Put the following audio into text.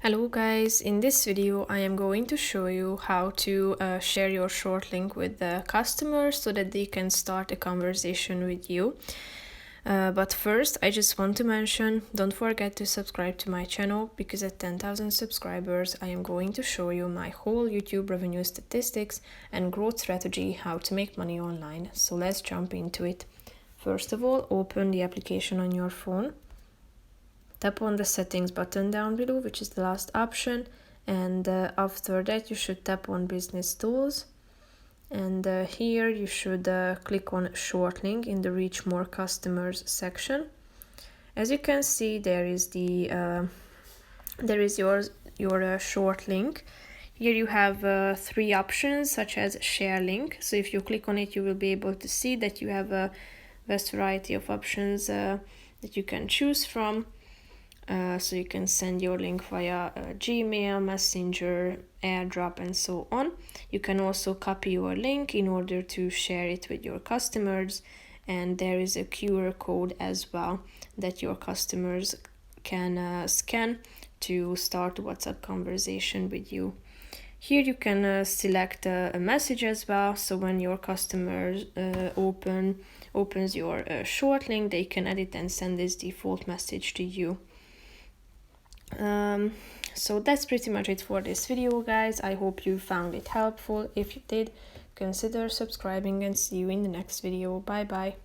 Hello guys, in this video I am going to show you how to share your short link with the customer so that they can start a conversation with you. But first I just want to mention, don't forget to subscribe to my channel because at 10,000 subscribers I am going to show you my whole YouTube revenue statistics and growth strategy, how to make money online. So let's jump into it. First of all, open the application on your phone. Tap on the settings button down below, which is the last option, and after that you should tap on business tools, and here you should click on short link in the reach more customers section. As you can see, there is your short link. Here you have three options such as share link. So if you click on it, you will be able to see that you have a vast variety of options that you can choose from. So you can send your link via Gmail, Messenger, AirDrop, and so on. You can also copy your link in order to share it with your customers, and there is a QR code as well that your customers can scan to start a WhatsApp conversation with you. Here you can select a message as well, so when your customers opens your short link, they can edit and send this default message to you. So that's pretty much it for this video, guys. I hope you found it helpful. If you did, consider subscribing and see you in the next video. Bye bye.